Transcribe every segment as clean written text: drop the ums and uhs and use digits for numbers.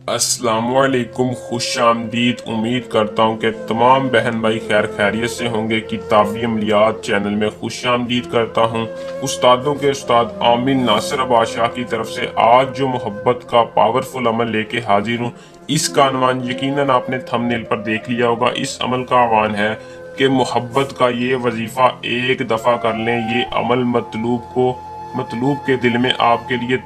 अस्सलाम वालेकुम, खुश आमदीद। उम्मीद करता हूँ कि तमाम बहन भाई खैर खैरियत से होंगे। किताबी अमलियात चैनल में खुश आमदीद करता हूँ। उस्तादों के उस्ताद आमिन नासिर बादशाह की तरफ से आज जो मोहब्बत का पावरफुल अमल लेके हाजिर हूँ, इसका अनवान यकीनन आपने थंबनेल पर देख लिया होगा। इस अमल का आह्वान है कि मोहब्बत का ये वजीफा एक दफ़ा कर लें। ये अमल मतलूब के दिल में आपके लिए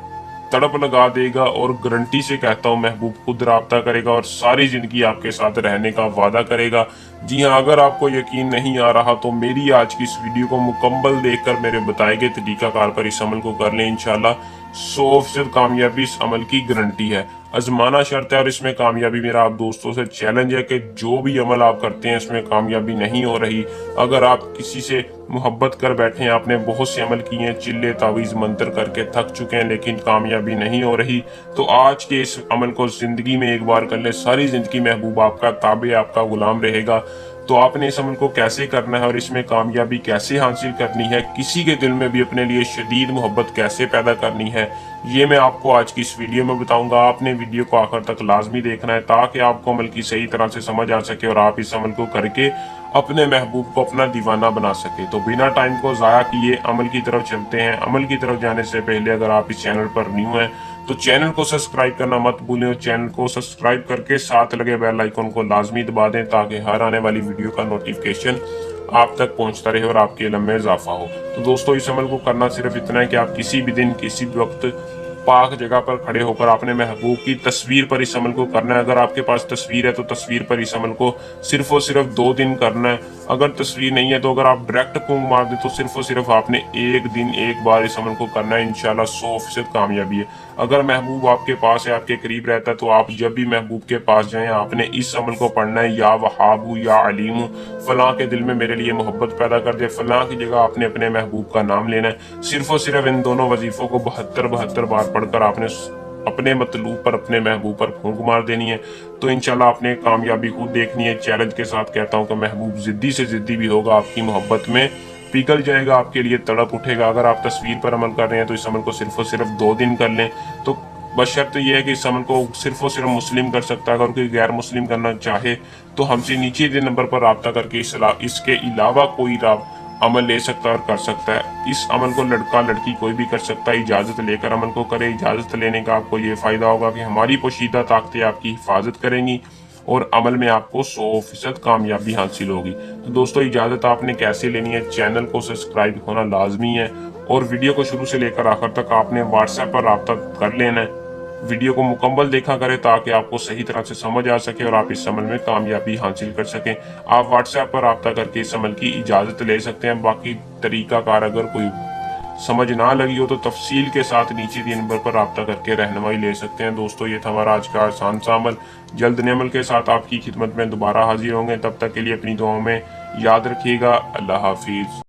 तड़प लगा देगा और गारंटी से कहता हूँ महबूब खुद राब्ता करेगा और सारी जिंदगी आपके साथ रहने का वादा करेगा। जी हाँ, अगर आपको यकीन नहीं आ रहा तो मेरी आज की इस वीडियो को मुकम्मल देखकर मेरे बताए गए तरीकाकार पर इस अमल को कर लें। इंशाल्लाह 100% कामयाबी इस अमल की गारंटी है। आजमाना शर्त है और इसमें कामयाबी मेरा आप दोस्तों से चैलेंज है कि जो भी अमल आप करते हैं इसमें कामयाबी नहीं हो रही, अगर आप किसी से मोहब्बत कर बैठे हैं, आपने बहुत से अमल किए हैं, चिल्ले तावीज़ मंत्र करके थक चुके हैं लेकिन कामयाबी नहीं हो रही, तो आज के इस अमल को जिंदगी में एक बार कर ले। सारी जिंदगी महबूब आपका ताबे, आपका गुलाम रहेगा। तो आपने इस अमल को कैसे करना है और इसमें कामयाबी कैसे हासिल करनी है, किसी के दिल में भी अपने लिए शदीद मोहब्बत कैसे पैदा करनी है, ये मैं आपको आज की इस वीडियो में बताऊंगा। आपने वीडियो को आखिर तक लाजमी देखना है ताकि आपको अमल की सही तरह से समझ आ सके और आप इस अमल को करके अपने महबूब को अपना दीवाना बना सके। तो बिना टाइम को ज़ाया किए अमल की तरफ चलते हैं। अमल की तरफ जाने से पहले अगर आप इस चैनल पर न्यू हैं तो चैनल को सब्सक्राइब करना मत भूलें और चैनल को सब्सक्राइब करके साथ लगे बेल आइकन को लाजमी दबा दें ताकि हर आने वाली वीडियो का नोटिफिकेशन आप तक पहुंचता रहे और आपके इल्म में इजाफा हो। तो दोस्तों, इस अमल को करना सिर्फ इतना है कि आप किसी भी दिन किसी भी वक्त पाक जगह पर खड़े होकर अपने महबूब की तस्वीर पर इस अमल को करना है। अगर आपके पास तस्वीर है तो तस्वीर पर इस अमल को सिर्फ और सिर्फ 2 दिन करना है। अगर तस्वीर नहीं है तो अगर आप डायरेक्ट फूंक मार दे तो सिर्फ और सिर्फ आपने एक दिन एक बार इस अमल को करना है। इंशाल्लाह 100% कामयाबी है। अगर महबूब आपके पास है, आपके करीब रहता है, तो आप जब भी महबूब के पास जाएं आपने इस अमल को पढ़ना है। या वहाबू या अलीमू, फलां के दिल में मेरे लिए मोहब्बत पैदा कर दे। फलां की जगह आपने अपने महबूब का नाम लेना है। सिर्फ और सिर्फ इन दोनों वजीफों को 72 बार पढ़कर आपने अपने मतलूब पर, अपने महबूब पर फूंक मार देनी है। तो इंशाल्लाह आपने कामयाबी खुद देखनी है। चैलेंज के साथ कहता हूँ कि महबूब जिद्दी से जिद्दी भी होगा, आपकी मोहब्बत में पिघल जाएगा, आपके लिए तड़प उठेगा। अगर आप तस्वीर पर अमल कर रहे हैं तो इस अमल को सिर्फ और सिर्फ 2 दिन कर लें। तो बशर्त यह है कि इस अमल को सिर्फ और सिर्फ मुस्लिम कर सकता है। अगर कोई गैर मुस्लिम करना चाहे तो हमसे नीचे दे नंबर पर राब्ता करके इसके अलावा कोई अमल ले सकता है और कर सकता है। इस अमल को लड़का लड़की कोई भी कर सकता है। इजाज़त लेकर अमल को करे। इजाज़त लेने का आपको ये फ़ायदा होगा कि हमारी पोशीदा ताकतें आपकी हिफाजत करेंगी और अमल में आपको 100% कामयाबी हासिल होगी। तो दोस्तों, इजाज़त आपने कैसे लेनी है, चैनल को सब्सक्राइब होना लाजमी है और वीडियो को शुरू से लेकर आखिर तक आपने व्हाट्सएप पर राब्ता कर लेना है। वीडियो को मुकम्मल देखा करें ताकि आपको सही तरह से समझ आ सके और आप इस अमल में कामयाबी हासिल कर सकें। आप व्हाट्सएप पर राब्ता करके इस अमल की इजाज़त ले सकते हैं। बाकी तरीकाकार अगर कोई समझ ना लगी हो तो तफसील के साथ नीचे दिए नंबर पर राब्ता करके रहनुमाई ले सकते हैं। दोस्तों, ये था हमारा आज का आसान सा अमल। जल्द नए अमल के साथ आपकी खिदमत में दोबारा हाजिर होंगे। तब तक के लिए अपनी दुआओं में याद रखिएगा। अल्लाह हाफिज।